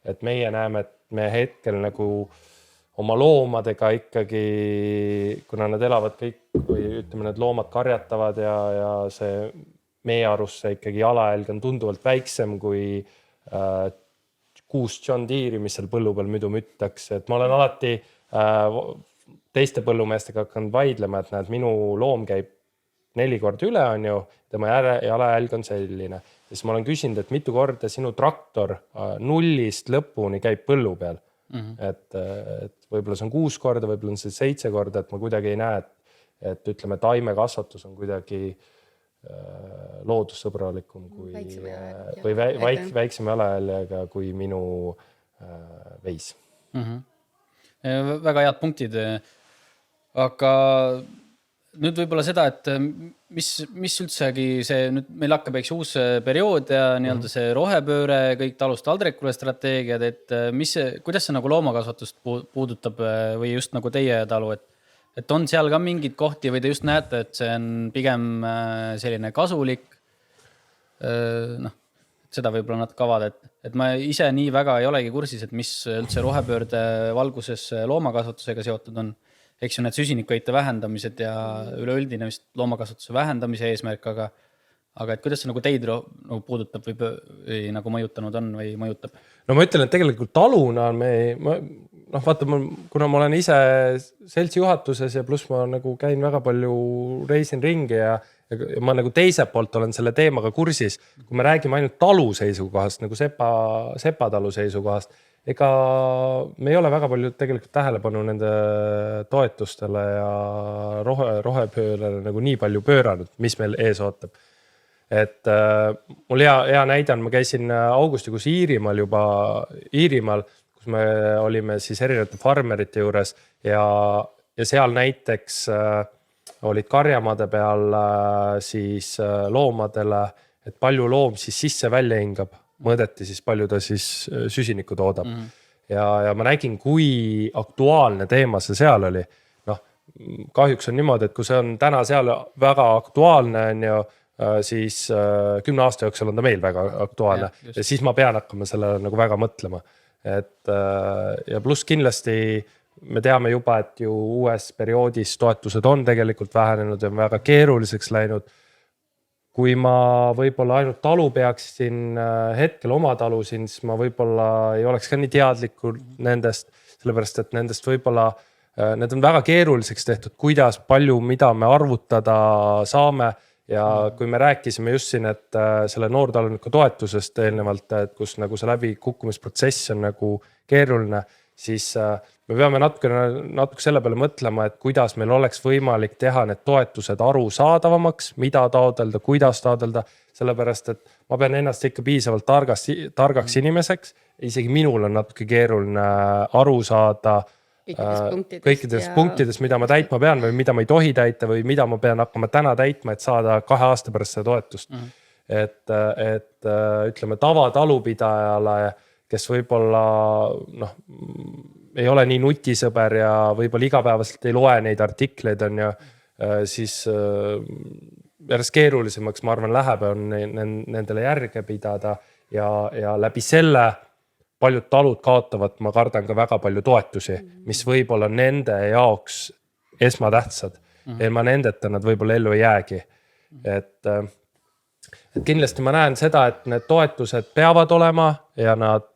Et meie näeme, et me hetkel nagu oma loomadega ikkagi, kuna nad elavad kõik või ütleme, need loomad karjatavad ja see meie arust see ikkagi jalajälg on tunduvalt väiksem kui 6 John Deere'i, mis seal põllu peal muidu müttaks. Et ma olen alati teiste põllumeestega hakanud vaidlema, et näed, minu loom käib 4 korda üle on ju, tema jalajälg on selline. Ja siis ma olen küsinud, et mitu korda sinu traktor nullist lõpuni käib põllu peal. Et võib-olla see on 6 korda, võib-olla on see 7 korda, et ma kuidagi ei näe, et ütleme, taimekasvatus on kuidagi loodussõbralikum kui väiksema jalajäljega kui minu veis. Väga head punktid. Aga nüüd võib-olla seda, et mis üldsegi see, nüüd meil hakkab uus periood ja nii-öelda see rohepööre, kõik talust taldrikule strateegiad, et kuidas see nagu loomakasvatust puudutab või just nagu teie talu, et on seal ka mingid kohti või te just näete, et see on pigem selline kasulik, seda võib-olla natuke avada, et ma ise nii väga ei olegi kursis, et mis üldse rohepöörde valguses loomakasvatusega seotud on. Eks ju need süsinikuheite vähendamised ja üleüldine vist loomakasvatuse vähendamise eesmärk, aga et kuidas see nagu teid nagu puudutab või nagu mõjutanud on või mõjutab? No ma ütlen, et tegelikult taluna vaata, kuna ma olen ise seltsi juhatuses ja pluss ma nagu käin väga palju, reisin ringi ja ma nagu teiselt poolt olen selle teemaga kursis, kui me räägime ainult talu seisukohast, nagu sepa talu seisukohast, ega me ei ole väga palju tegelikult tähelepanu nende toetustele ja rohepöörele nagu nii palju pööranud, mis meil ees ootab. Et mul hea näide on, ma käisin augustikuus Iirimaal, kus me olime siis erinevate farmerite juures ja seal näiteks olid karjamaade peal siis loomadele, et palju loom siis sisse välja hingab, mõõdeti siis palju ta siis süsinikku toodab. Ja ma nägin, kui aktuaalne teema see seal oli. Kahjuks on niimoodi, et kui see on täna seal väga aktuaalne, on ju, siis 10 aasta jooksul on ta meil väga aktuaalne ja siis ma pean hakkama sellele nagu väga mõtlema. Ja pluss kindlasti me teame juba, et ju uues perioodis toetused on tegelikult vähenenud ja väga keeruliseks läinud. Kui ma võib-olla ainult talu peaksin hetkel oma talusin, siis ma võib-olla ei oleks ka nii teadlikud nendest, sellepärast et nendest võib-olla, need on väga keeruliseks tehtud, kuidas palju, mida me arvutada saame. Ja kui me rääkisime just siin, et selle noortaluniku toetusest eelnevalt, et kus nagu see läbi kukkumisprotsess on nagu keeruline, siis me peame natuke selle peale mõtlema, et kuidas meil oleks võimalik teha need toetused arusaadavamaks, mida taodelda, kuidas taodelda, sellepärast, et ma pean ennast ikka piisavalt targaks inimeseks. Isegi minul on natuke keeruline aru saada kõikides punktides, mida ma täitma pean või mida ma ei tohi täita või mida ma pean hakkama täna täitma, et saada 2 aasta pärast seda toetust. Et ütleme tava talupidajale, kes võib-olla ei ole nii nutisõber ja võib-olla igapäevaselt ei loe neid artikleid on ju, siis järjest keerulisemaks, ma arvan, läheb on nendele järge pidada ja läbi selle paljud talud kaotavad, ma kardan ka väga palju toetusi, mis võib-olla nende jaoks esmatähtsad. Ilma nendeta nad võib-olla ellu ei jäägi. Et kindlasti ma näen seda, et need toetused peavad olema ja nad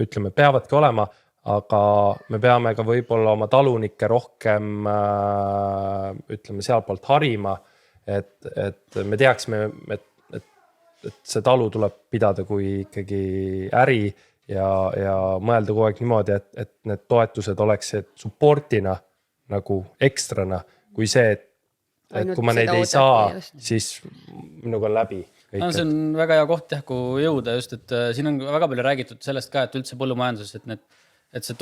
ütleme, peavadki olema, aga me peame ka võib-olla oma talunikke rohkem ütleme sealtpoolt harima, et me teaksime, et see talu tuleb pidada kui ikkagi äri ja mõelda kogu aeg niimoodi, et need toetused oleksid supportina nagu ekstrana, kui see, et kui ma neid ei saa, siis minuga on läbi. No, see on väga hea koht kuhu jõuda just, et siin on väga palju räägitud sellest ka, et üldse põllumajanduses, et see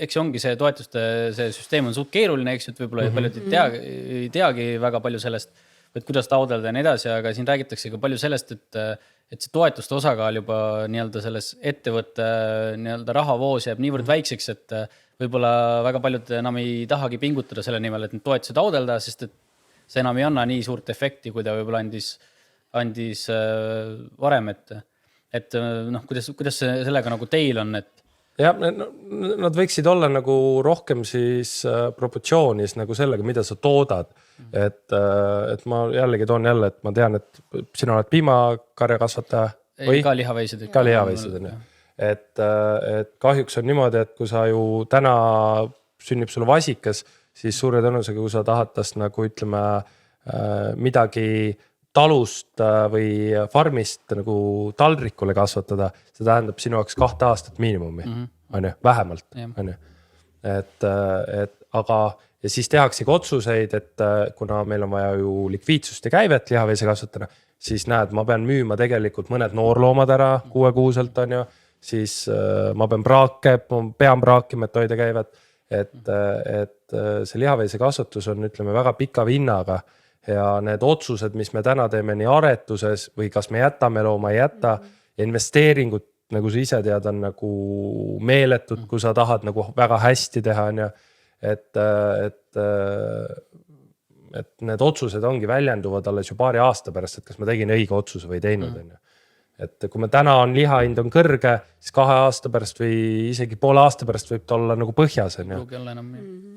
eks ongi see toetuste see süsteem on suht keeruline, eks, et võib-olla paljud ei teagi väga palju sellest, et kuidas taodelda ja nii edasi, aga siin räägitakse ka palju sellest, et see toetuste osakaal juba nii-öelda selles ettevõtte nii-öelda rahavoos jääb niivõrd väikseks, et võib-olla väga paljud enam ei tahagi pingutada selle nimel, et need toetusi taodelda, sest et see enam ei anna nii suurt efekti, kui ta võib-olla andis varem, et kuidas sellega nagu teil on, et jah, nad võiksid olla nagu rohkem siis proportsioonis nagu sellega, mida sa toodad. Et ma jällegi toon jälle, et ma tean, et sina oled piimakarja kasvataja. Ka lihaveised. Ka lihaveised on ju. Et kahjuks on niimoodi, et kui sa ju täna sünnib sulle vasikas, siis suure tõenäosusega, kui sa tahad tast nagu ütleme midagi talust või farmist nagu taldrikule kasvatada, see tähendab sinu jaoks 2 aastat miinimumi, on ju, vähemalt. On ju. Aga ja siis tehaksegi otsuseid, et kuna meil on vaja ju likviidsust ja käivet lihaveise kasvatana, siis näed, ma pean müüma tegelikult mõned noorloomad ära 6-kuuselt on ju, siis ma pean praakima, et hoida käivet, et see lihaveise kasvatus on ütleme väga pika vinnaga ja need otsused, mis me täna teeme nii aretuses või kas me jätame looma, ei jäta ja investeeringud, nagu sa ise tead, on nagu meeletud, kui sa tahad nagu väga hästi teha, on ju. Et need otsused ongi väljenduvad alles ju paari aasta pärast, et kas ma tegin õige otsuse või teinud. Et kui me täna on lihahind on kõrge, siis 2 aasta pärast või isegi poole aasta pärast võib ta olla nagu põhjas.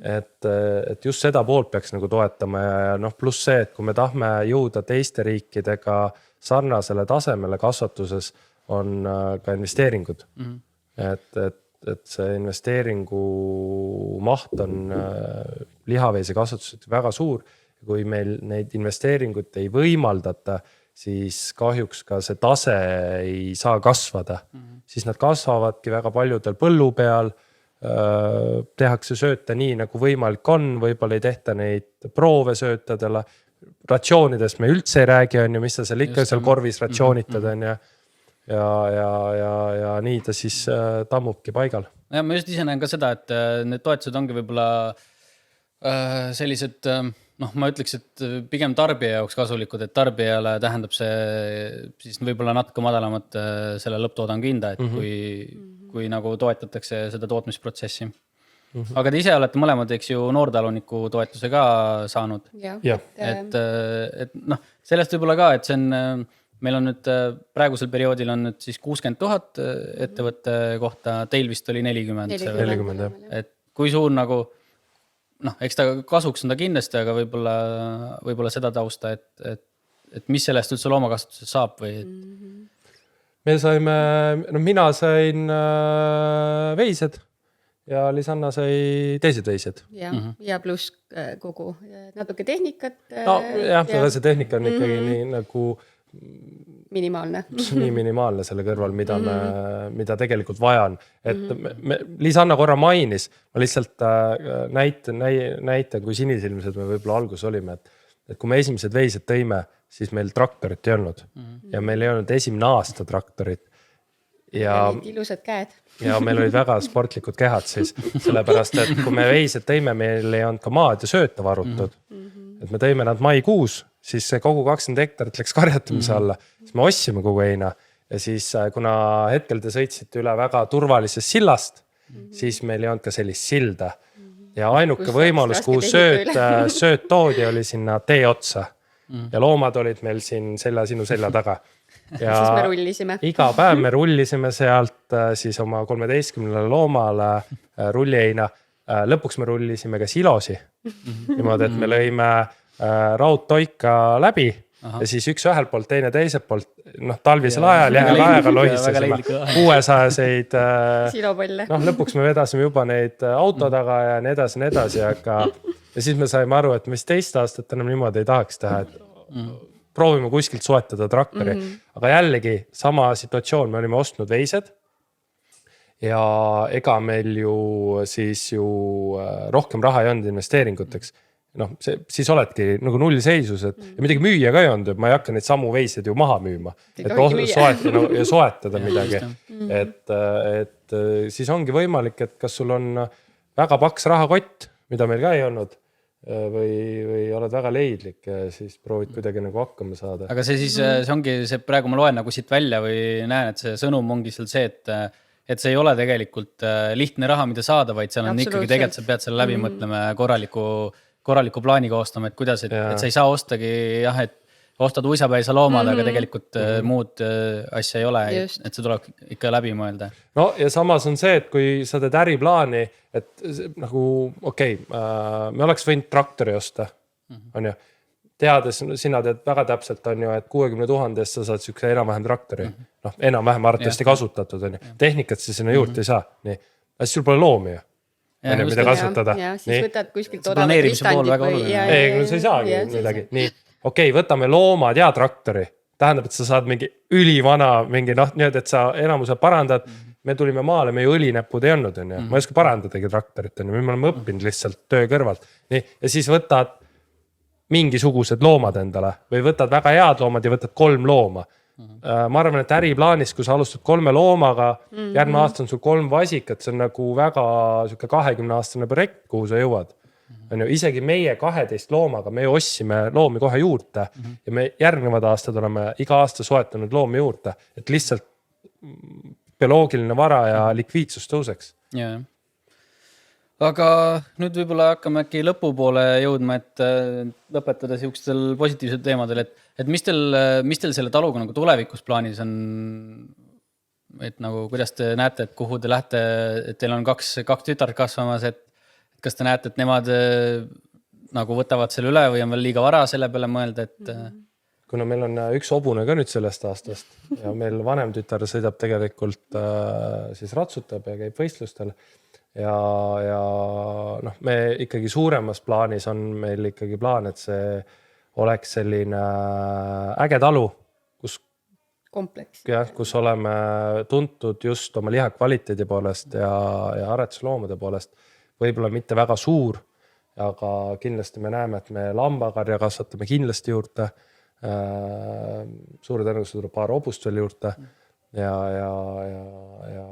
Et just seda poolt peaks nagu toetama ja pluss see, et kui me tahme jõuda teiste riikidega sarnasele tasemele kasvatuses, on ka investeeringud. Et see investeeringu maht on lihaveise kasvatused väga suur. Kui meil neid investeeringut ei võimaldata, siis kahjuks ka see tase ei saa kasvada. Siis nad kasvavadki väga paljudel põllu peal, tehakse sööta nii, nagu võimalik on, võib-olla ei tehta neid proove söötadele. Ratsioonidest me üldse ei räägi, on ju, mis sa seal ikka seal korvis ratsioonitad on ju. Ja nii ta siis tammubki paigal. Ja ma just ise näen ka seda, et need toetused ongi võib-olla sellised, ma ütleks, et pigem tarbija jaoks kasulikud, et tarbijale tähendab see siis võib-olla natuke madalamat selle lõpptoodangu hinda, et kui nagu toetatakse seda tootmisprotsessi. Aga te ise olete mõlemad, eks ju, noortaluniku toetuse ka saanud. Et sellest võib-olla ka, et see on meil on nüüd praegusel perioodil on nüüd siis 60 000 ettevõtte kohta, teil vist oli 40. Et kui suur nagu, eks ta kasuks on ta kindlasti, aga võib-olla seda tausta, et mis sellest üldse loomakasvatuses saab või? Me saime, mina sain veised ja Lisanna sai teised veised. Ja pluss kogu natuke tehnikat. Aga see tehnika on ikkagi nii nagu minimaalne. Nii minimaalne selle kõrval, mida tegelikult vaja on. Et Lisanna korra mainis, ma lihtsalt näitan, kui sinisilmsed me võib-olla alguses olime, et kui me esimesed veised tõime, siis meil traktorit ei olnud ja meil ei olnud esimene aasta traktorit. Ja ilusad käed. Ja meil olid väga sportlikud kehad siis, sellepärast, et kui me veised tõime, meil ei olnud ka maad ja sööta varutud. Et me tõime nad maikuus, siis see kogu 20 hektarit läks karjatamise alla, siis me ossime kogu heina ja siis kuna hetkel te sõitsite üle väga turvalisest sillast, siis meil ei olnud ka sellist silda. Ja ainuke võimalus, kuhu sööt toodi, oli sinna tee otsa. Ja loomad olid meil siin sinu selja taga. Ja siis me rullisime. Iga päev me rullisime sealt siis oma 13 loomale rullieina. Lõpuks me rullisime ka silosi. Niimoodi, et me lõime raudtoika läbi. Ja siis üks ühelt poolt, teine teiselt poolt, talvisel ajal laega lohisesime 600-seid silopolle. Lõpuks me vedasime juba neid auto taga ja nii edasi, aga ja siis me saime aru, et me 15 aastat enam niimoodi ei tahaks teha, et proovime kuskilt soetada traktori, aga jällegi sama situatsioon, me olime ostnud veised ja ega meil ju rohkem raha ei olnud investeeringuteks. Siis oledki nagu null seisus, et ja midagi müüa ka ei olnud, et ma ei hakka neid samu veised ju maha müüma, et soetada midagi. Et siis ongi võimalik, et kas sul on väga paks rahakott, mida meil ka ei olnud, või oled väga leidlik ja siis proovid kuidagi nagu hakkama saada. Aga see siis, see ongi see, praegu ma loen nagu siit välja või näen, et see sõnum ongi seal see, et see ei ole tegelikult lihtne raha, mida saada, vaid seal on ikkagi tegelikult, sa pead selle läbi mõtlema korraliku plaani koostama, et kuidas, et sa ei saa ostagi, et ostad uisapäisa loomad, aga tegelikult muud asja ei ole, et see tuleb ikka läbi mõelda. No ja samas on see, et kui sa teed äriplaani, et nagu me oleks võinud traktori osta, on ju. Teades, sina teed väga täpselt, on ju, et 60 000 sa saad sükse enam-vähem traktori. Enam-vähem arvatavasti kasutatud, on ju. Tehnikat sa sinna juurde ei saa. Nii. Aga sul pole loomi ju. Mida kasutada. Ja siis võtad kuskilt odavat ristandit. Ei, sa ei saagi midagi. Nii. Võtame loomad ja traktori. Tähendab, et sa saad mingi ülivana, et sa enamuse parandad. Me tulime maale, meie õlinäpud ei olnud. Ma ei oska parandadagi traktorit. Me oleme õppinud lihtsalt töö kõrvalt. Nii. Ja siis võtad mingisugused loomad endale või võtad väga head loomad ja võtad 3 looma. Ma arvan, et äriplaanis, kui sa alustad 3 loomaga, järgmine aasta on sul 3 vasikat, see on nagu väga 20-aastane projekt, kuhu sa jõuad. Isegi meie 12 loomaga, me ostsime loomi kohe juurde ja me järgnevad aastad oleme iga aasta soetanud loomi juurde, et lihtsalt bioloogiline vara ja likviidsus tõuseks. Jaa. Aga nüüd võib-olla hakkame äkki lõpupoole jõudma, et lõpetada siukstel positiivsed teemadel, et mis teil selle taluga nagu tulevikus plaanis on, et nagu kuidas te näete, et kuhu te lähete, et teil on 2 tütart kasvamas, et kas te näete, et nemad nagu võtavad selle üle või on veel liiga vara selle peale mõelda, et kuna meil on üks hobune ka nüüd sellest aastast ja meil vanem tütar sõidab tegelikult siis ratsutab ja käib võistlustel ja me ikkagi suuremas plaanis on meil ikkagi plaan, et see oleks selline äge talu, kus oleme tuntud just oma liha kvaliteedi poolest ja aretusloomade poolest. Võib-olla mitte väga suur, aga kindlasti me näeme, et me lambakarja kasvatame kindlasti juurde. Suure tõenäoliselt tuleb paar hobust veel juurde ja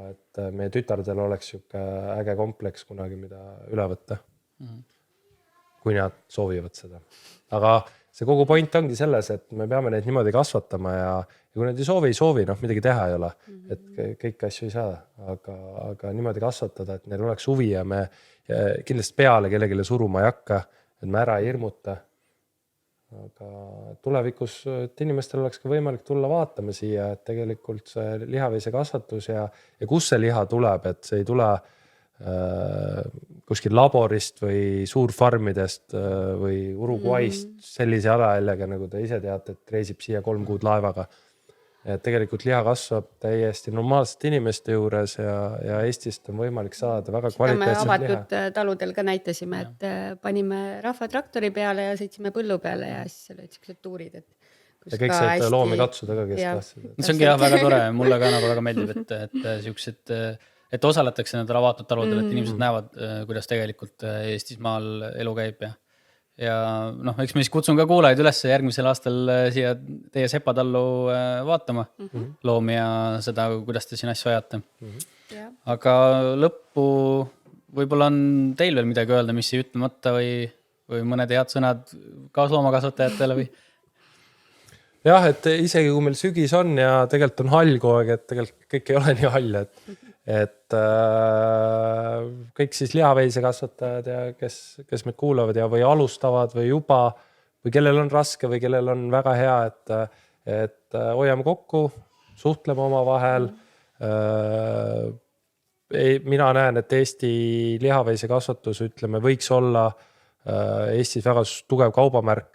et meie tütardel oleks siuke äge kompleks kunagi, mida üle võtta, kui nad soovivad seda. Aga see kogu point ongi selles, et me peame neid niimoodi kasvatama ja kui nad ei soovi, midagi teha ei ole, et kõik asju ei saa, aga niimoodi kasvatada, et neil oleks huvi ja me kindlasti peale kellegile suruma ei hakka, et me ära ei hirmuta. Aga tulevikus, et inimestel oleks ka võimalik tulla vaatama siia, et tegelikult see lihaveise kasvatus ja kus see liha tuleb, et see ei tule kuskil laborist või suurfarmidest või Uruguayst sellise alajällega, nagu te ise teate, et reisib siia 3 kuud laevaga. Et tegelikult liha kasvab täiesti normaalsete inimeste juures ja Eestist on võimalik saada väga kvaliteetset liha. Me avatud taludel ka näitasime, et panime rahva traktori peale ja sõitsime põllu peale ja siis olid sellised tuurid. Ja kõik said loomi katsuda ka, kes tahtsid. See ongi väga tore, mulle ka nagu väga meeldib, et siuksed, et osaletakse nendel avatud taludel, et inimesed näevad, kuidas tegelikult Eestis maal elu käib ja eks ma siis kutsun ka kuulajaid üles järgmisel aastal siia teie sepatallu vaatama loomi ja seda, kuidas te siin asju ajate. Aga lõppu võib-olla on teil veel midagi öelda, mis ei ütlemata või mõned head sõnad kaasloomakasvatajatele või? jah, et isegi kui meil sügis on ja tegelikult on hall kogu aeg, et tegelikult kõik ei ole nii hall, et kõik siis lihaveise kasvatajad ja kes meid kuulavad ja või alustavad või juba või kellel on raske või kellel on väga hea, et hoiame kokku, suhtleme omavahel. Mina näen, et Eesti lihaveise kasvatus, ütleme, võiks olla Eestis väga tugev kaubamärk.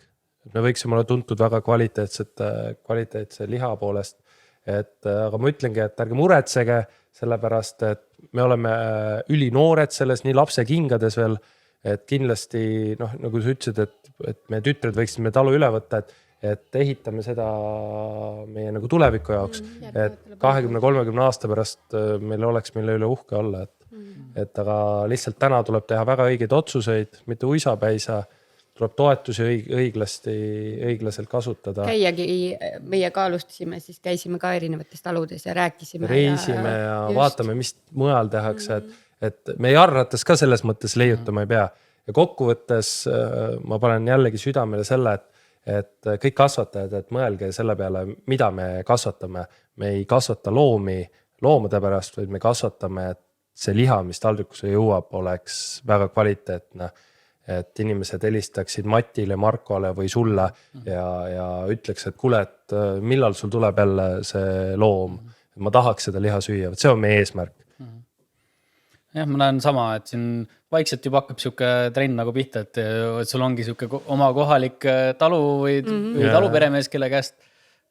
Me võiksime olla tuntud väga kvaliteetse liha poolest. Aga ma ütlengi, et ärge muretsege, sellepärast, et me oleme ülinoored selles, nii lapse kingades veel, et kindlasti, nagu sa ütlesid, et meie tütred võiksid me talu üle võtta, et ehitame seda meie nagu tuleviku jaoks, et 20-30 aasta pärast meil oleks mille üle uhke olla, et aga lihtsalt täna tuleb teha väga õigeid otsuseid, mitte uisapäisa, tuleb toetusi õiglaselt kasutada. Käiagi meie kaalustasime, siis käisime ka erinevates taludes ja rääkisime. Reisime ja vaatame, mis mujal tehakse, et me jalgratas ka selles mõttes leiutama ei pea. Ja kokkuvõttes ma panen jällegi südamele selle, et kõik kasvatajad, et mõelge selle peale, mida me kasvatame. Me ei kasvata loomade pärast, vaid me kasvatame, et see liha, mis taldrikusse jõuab, oleks väga kvaliteetne. Et inimesed helistaksid Matile, Markole või sulle ja ütleks, et kuule, et millal sul tuleb jälle see loom. Ma tahaks seda liha süüa, see on meie eesmärk. Jah, ma näen sama, et siin vaikselt juba hakkab siuke trenn nagu pihta, et sul ongi siuke oma kohalik talu või taluperemees, kelle käest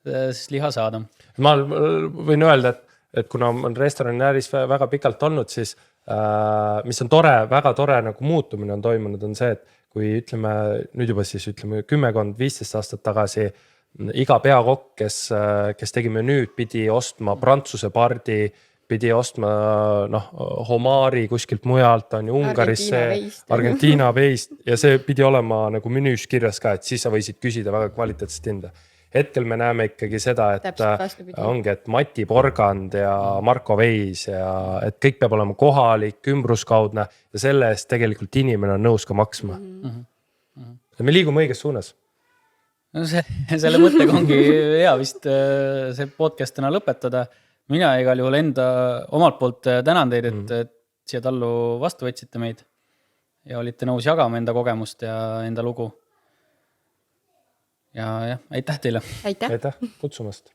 siis liha saada. Ma võin öelda, et kuna on restorani ääris väga pikalt olnud, siis mis on tore, väga tore nagu muutumine on toimunud, on see, et kui ütleme, nüüd juba siis ütleme 10-15 aastat tagasi, iga peakokk, kes tegi menüüd, pidi ostma Prantsuse pardi, pidi ostma homaari kuskilt mujalt, on ju Ungarisse, Argentiina veist ja see pidi olema nagu menüüs kirjas ka, et siis sa võisid küsida väga kvaliteetset hinda. Hetkel me näeme ikkagi seda, et ongi, et Mati Porgand ja Marko Veis ja et kõik peab olema kohalik, ümbruskaudne ja selle eest tegelikult inimene on nõus ka maksma. Ja me liigume õiges suunas. No selle mõttega ongi hea vist see podcast täna lõpetada. Mina igal juhul omalt poolt tänan teid, et siia tallu vastu võtsite meid ja olite nõus jagama enda kogemust ja enda lugu. Ja aitäh teile. Aitäh kutsumast.